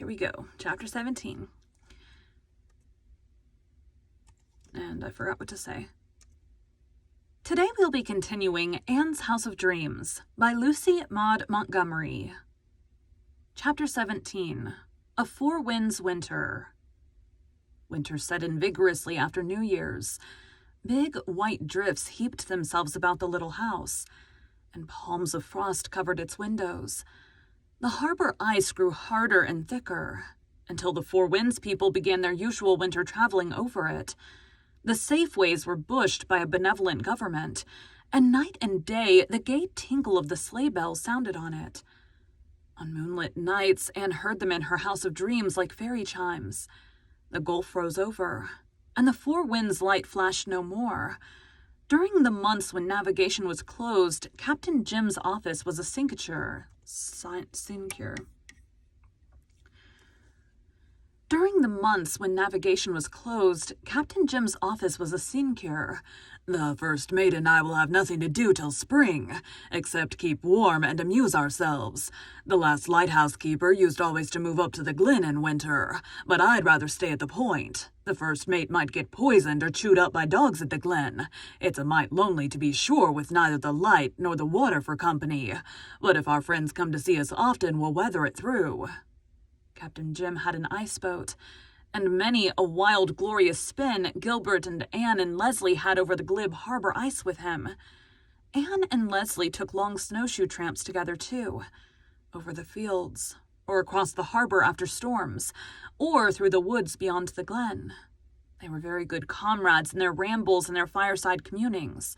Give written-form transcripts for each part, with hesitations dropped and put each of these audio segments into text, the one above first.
here we go. Chapter 17. And I forgot what to say. Today we'll be continuing Anne's House of Dreams by Lucy Maud Montgomery. Chapter 17. A Four Winds Winter. Winter set in vigorously after New Year's. Big white drifts heaped themselves about the little house, and palms of frost covered its windows. The harbor ice grew harder and thicker, until the Four Winds people began their usual winter traveling over it. The Safeways were bushed by a benevolent government, and night and day the gay tinkle of the sleigh bells sounded on it. On moonlit nights, Anne heard them in her house of dreams like fairy chimes. The gulf froze over, and the Four Winds light flashed no more. During the months when navigation was closed, Captain Jim's office was a sinecure. During the months when navigation was closed, Captain Jim's office was a sinecure. The first mate and I will have nothing to do till spring, except keep warm and amuse ourselves. The last lighthouse keeper used always to move up to the Glen in winter, but I'd rather stay at the Point. The first mate might get poisoned or chewed up by dogs at the Glen. It's a mite lonely, to be sure, with neither the light nor the water for company. But if our friends come to see us often, we'll weather it through. Captain Jim had an ice boat, and many a wild, glorious spin Gilbert and Anne and Leslie had over the glib harbor ice with him. Anne and Leslie took long snowshoe tramps together, too, over the fields, or across the harbor after storms, or through the woods beyond the Glen. They were very good comrades in their rambles and their fireside communings.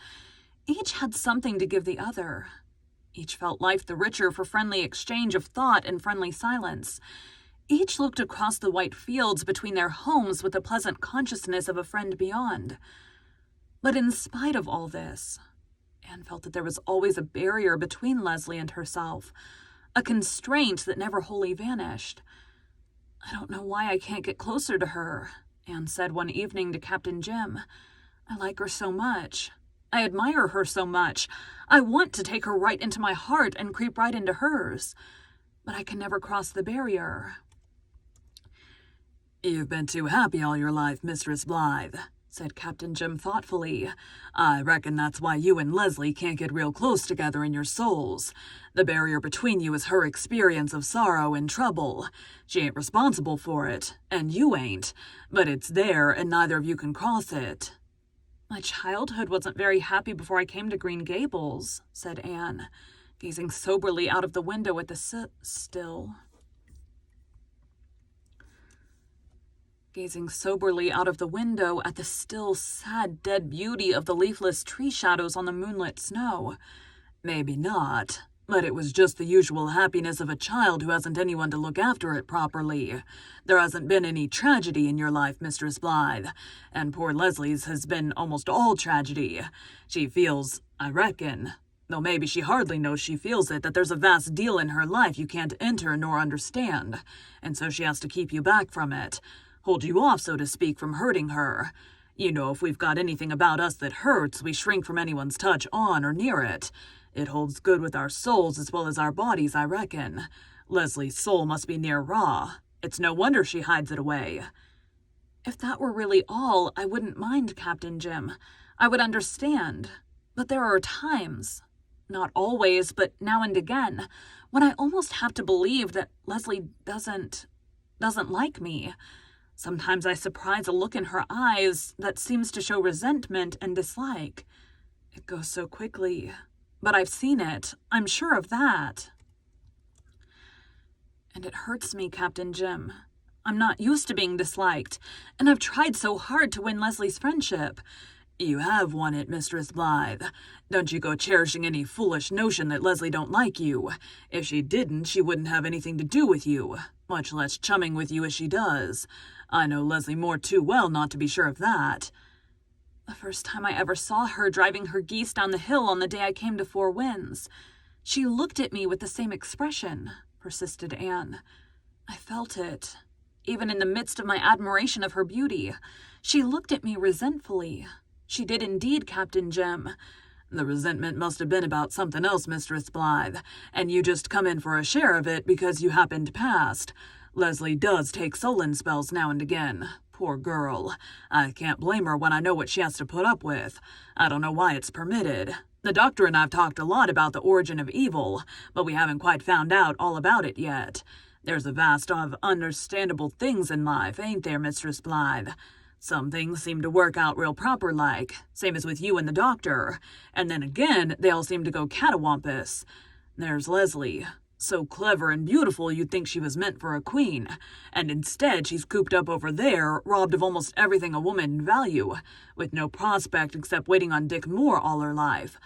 Each had something to give the other. Each felt life the richer for friendly exchange of thought and friendly silence. Each looked across the white fields between their homes with a pleasant consciousness of a friend beyond. But in spite of all this, Anne felt that there was always a barrier between Leslie and herself, a constraint that never wholly vanished. "I don't know why I can't get closer to her," Anne said one evening to Captain Jim. "I like her so much. I admire her so much. I want to take her right into my heart and creep right into hers. But I can never cross the barrier." "You've been too happy all your life, Mistress Blythe," said Captain Jim thoughtfully. "I reckon that's why you and Leslie can't get real close together in your souls. The barrier between you is her experience of sorrow and trouble. She ain't responsible for it, and you ain't, but it's there and neither of you can cross it." "My childhood wasn't very happy before I came to Green Gables," said Anne, gazing soberly out of the window at the still, sad, dead beauty of the leafless tree shadows on the moonlit snow. "Maybe not, but it was just the usual happiness of a child who hasn't anyone to look after it properly. There hasn't been any tragedy in your life, Mistress Blythe, and poor Leslie's has been almost all tragedy. She feels, I reckon, though maybe she hardly knows she feels it, that there's a vast deal in her life you can't enter nor understand, and so she has to keep you back from it. Hold you off, so to speak, from hurting her. You know, if we've got anything about us that hurts, we shrink from anyone's touch on or near it. It holds good with our souls as well as our bodies, I reckon. Leslie's soul must be near raw. It's no wonder she hides it away." "If that were really all, I wouldn't mind, Captain Jim. I would understand. But there are times, not always, but now and again, when I almost have to believe that Leslie doesn't like me. Sometimes I surprise a look in her eyes that seems to show resentment and dislike. It goes so quickly, but I've seen it. I'm sure of that. And it hurts me, Captain Jim. I'm not used to being disliked, and I've tried so hard to win Leslie's friendship." "You have won it, Mistress Blythe. Don't you go cherishing any foolish notion that Leslie don't like you. If she didn't, she wouldn't have anything to do with you, much less chumming with you as she does. I know Leslie more too well not to be sure of that." "The first time I ever saw her driving her geese down the hill on the day I came to Four Winds, she looked at me with the same expression," persisted Anne. "I felt it, even in the midst of my admiration of her beauty. She looked at me resentfully. She did indeed, Captain Jim." "The resentment must have been about something else, Mistress Blythe, and you just come in for a share of it because you happened past. Leslie does take sullen spells now and again. Poor girl. I can't blame her when I know what she has to put up with. I don't know why it's permitted. The doctor and I've talked a lot about the origin of evil, but we haven't quite found out all about it yet. There's a vast of understandable things in life, ain't there, Mistress Blythe? Some things seem to work out real proper-like, same as with you and the doctor, and then again they all seem to go catawampus. There's Leslie. So clever and beautiful you'd think she was meant for a queen, and instead she's cooped up over there, robbed of almost everything a woman value, with no prospect except waiting on Dick Moore all her life.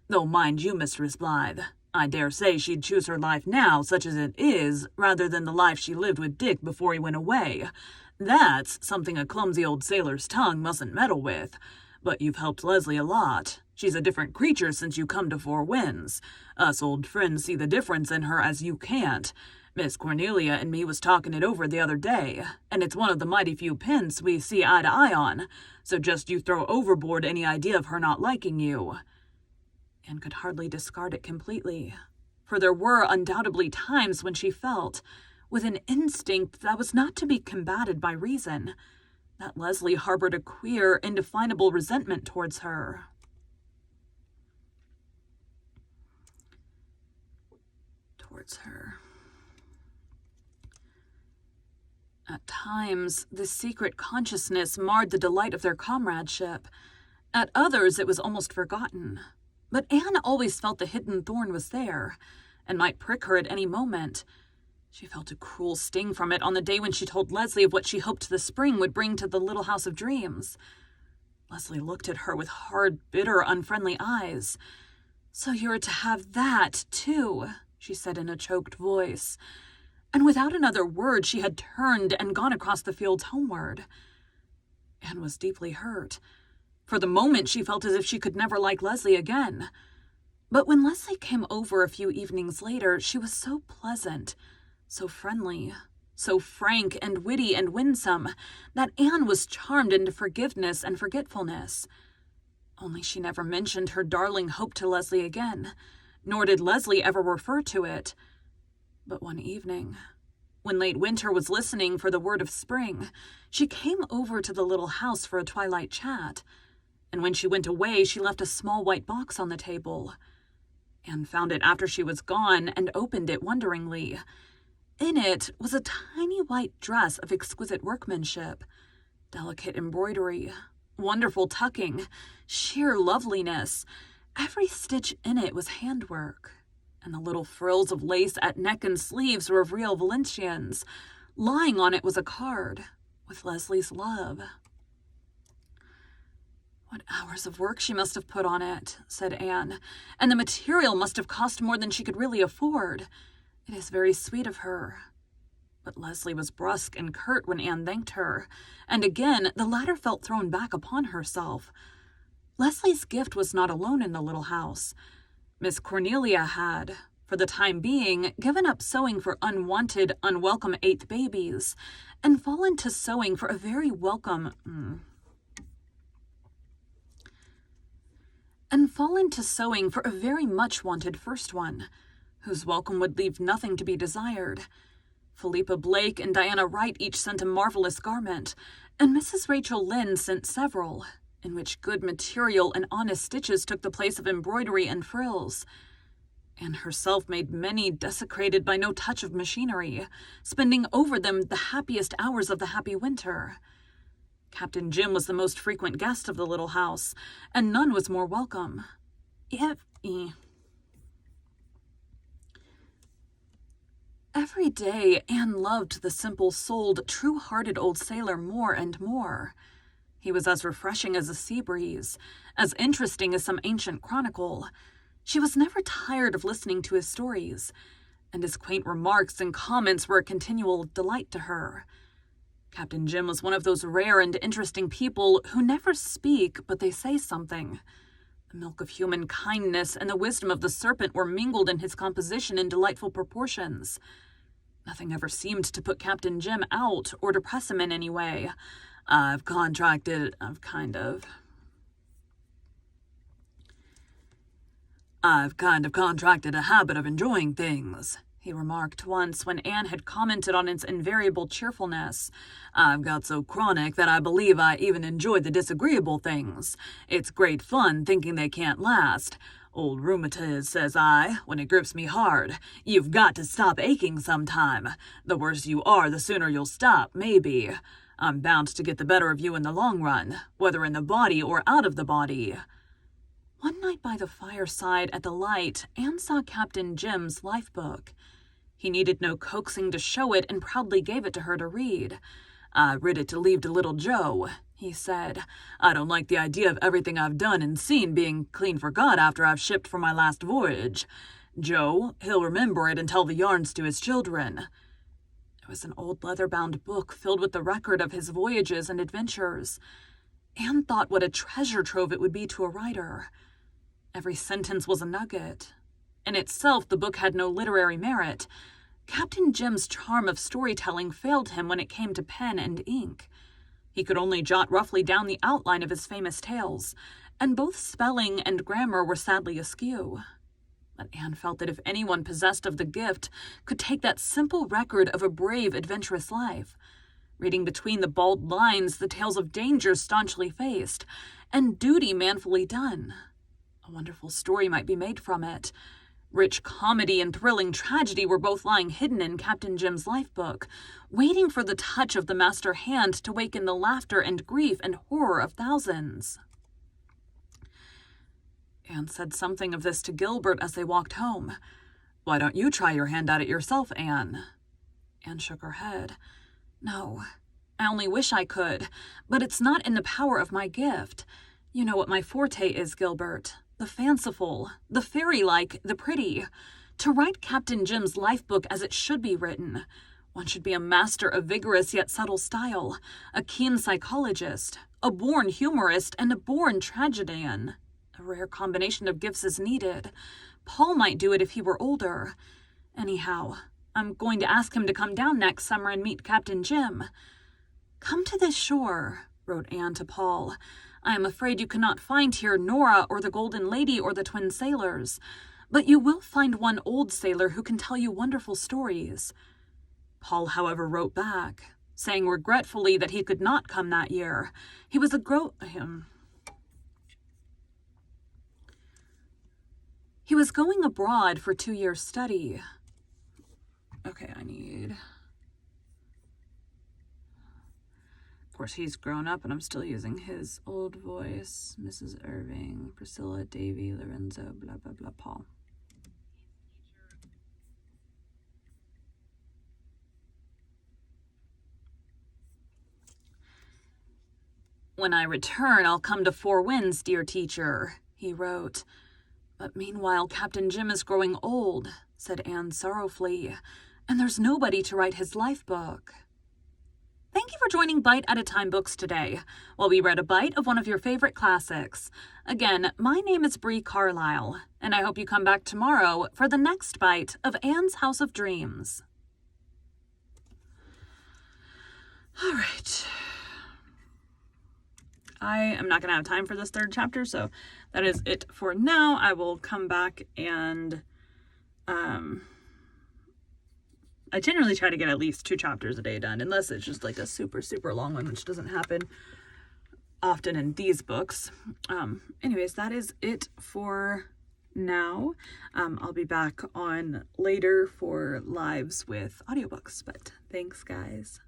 Though mind you, Mistress Blythe, I dare say she'd choose her life now, such as it is, rather than the life she lived with Dick before he went away. That's something a clumsy old sailor's tongue mustn't meddle with. But you've helped Leslie a lot. She's a different creature since you come to Four Winds. Us old friends see the difference in her as you can't. Miss Cornelia and me was talking it over the other day, and it's one of the mighty few pins we see eye to eye on, so just you throw overboard any idea of her not liking you. Anne could hardly discard it completely, for there were undoubtedly times when she felt, with an instinct that was not to be combated by reason, that Leslie harbored a queer, indefinable resentment towards her. At times, this secret consciousness marred the delight of their comradeship. At others, it was almost forgotten. But Anne always felt the hidden thorn was there, and might prick her at any moment. She felt a cruel sting from it on the day when she told Leslie of what she hoped the spring would bring to the little house of dreams. Leslie looked at her with hard, bitter, unfriendly eyes. "So you're to have that, too," she said in a choked voice. And without another word, she had turned and gone across the fields homeward. Anne was deeply hurt. For the moment, she felt as if she could never like Leslie again. But when Leslie came over a few evenings later, she was so pleasant, so friendly, so frank and witty and winsome, that Anne was charmed into forgiveness and forgetfulness. Only she never mentioned her darling hope to Leslie again, nor did Leslie ever refer to it. But one evening, when late winter was listening for the word of spring, she came over to the little house for a twilight chat, and when she went away, she left a small white box on the table. Anne found it after she was gone and opened it wonderingly. In it was a tiny white dress of exquisite workmanship, delicate embroidery, wonderful tucking, sheer loveliness. Every stitch in it was handwork, and the little frills of lace at neck and sleeves were of real Valenciennes. Lying on it was a card with Leslie's love. "What hours of work she must have put on it," said Anne, "and the material must have cost more than she could really afford. It is very sweet of her." But Leslie was brusque and curt when Anne thanked her, and again the latter felt thrown back upon herself. Leslie's gift was not alone in the little house. Miss Cornelia had, for the time being, given up sewing for unwanted, unwelcome eighth babies, and fallen to sewing for a very much wanted first one, whose welcome would leave nothing to be desired. Philippa Blake and Diana Wright each sent a marvelous garment, and Mrs. Rachel Lynde sent several, in which good material and honest stitches took the place of embroidery and frills. Anne herself made many desecrated by no touch of machinery, spending over them the happiest hours of the happy winter. Captain Jim was the most frequent guest of the little house, and none was more welcome. Every day, Anne loved the simple-souled, true-hearted old sailor more and more. He was as refreshing as a sea breeze, as interesting as some ancient chronicle. She was never tired of listening to his stories, and his quaint remarks and comments were a continual delight to her. Captain Jim was one of those rare and interesting people who never speak, but they say something. The milk of human kindness and the wisdom of the serpent were mingled in his composition in delightful proportions. Nothing ever seemed to put Captain Jim out or depress him in any way. I've kind of contracted a habit of enjoying things," he remarked once when Anne had commented on its invariable cheerfulness. "I've got so chronic that I believe I even enjoy the disagreeable things. It's great fun thinking they can't last. Old rheumatiz, says I, when it grips me hard. You've got to stop aching sometime. The worse you are, the sooner you'll stop, maybe. I'm bound to get the better of you in the long run, whether in the body or out of the body." One night by the fireside at the light, Anne saw Captain Jim's lifebook. He needed no coaxing to show it and proudly gave it to her to read. "I writ it to leave to little Joe," he said. "I don't like the idea of everything I've done and seen being clean forgot after I've shipped for my last voyage. Joe, he'll remember it and tell the yarns to his children." It was an old leather-bound book filled with the record of his voyages and adventures. Anne thought what a treasure trove it would be to a writer. Every sentence was a nugget. In itself, the book had no literary merit. Captain Jim's charm of storytelling failed him when it came to pen and ink. He could only jot roughly down the outline of his famous tales, and both spelling and grammar were sadly askew. But Anne felt that if anyone possessed of the gift could take that simple record of a brave, adventurous life, reading between the bald lines the tales of dangers staunchly faced, and duty manfully done, a wonderful story might be made from it. Rich comedy and thrilling tragedy were both lying hidden in Captain Jim's lifebook, waiting for the touch of the master hand to waken the laughter and grief and horror of thousands. Anne said something of this to Gilbert as they walked home. "Why don't you try your hand at it yourself, Anne?" Anne shook her head. "No, I only wish I could, but it's not in the power of my gift. You know what my forte is, Gilbert. The fanciful, the fairy-like, the pretty. To write Captain Jim's lifebook as it should be written, one should be a master of vigorous yet subtle style, a keen psychologist, a born humorist, and a born tragedian. A rare combination of gifts is needed. Paul might do it if he were older. Anyhow, I'm going to ask him to come down next summer and meet Captain Jim." "Come to this shore," wrote Anne to Paul. "I am afraid you cannot find here Nora or the Golden Lady or the Twin Sailors, but you will find one old sailor who can tell you wonderful stories." Paul, however, wrote back, saying regretfully that he could not come that year. He was He was going abroad for 2 years' study. Okay, Of course, he's grown up, and I'm still using his old voice. Mrs. Irving, Priscilla, Davy, Lorenzo, blah, blah, blah, Paul. "When I return, I'll come to Four Winds, dear teacher," he wrote. "But meanwhile, Captain Jim is growing old," said Anne sorrowfully, "and there's nobody to write his lifebook." Thank you for joining Bite at a Time Books today, while we read a bite of one of your favorite classics. Again, my name is Bree Carlisle, and I hope you come back tomorrow for the next bite of Anne's House of Dreams. All right. I am not going to have time for this third chapter, so that is it for now. I will come back and I generally try to get at least 2 chapters a day done, unless it's just like a super, super long one, which doesn't happen often in these books. Anyways, that is it for now. I'll be back on later for lives with audiobooks, but thanks, guys.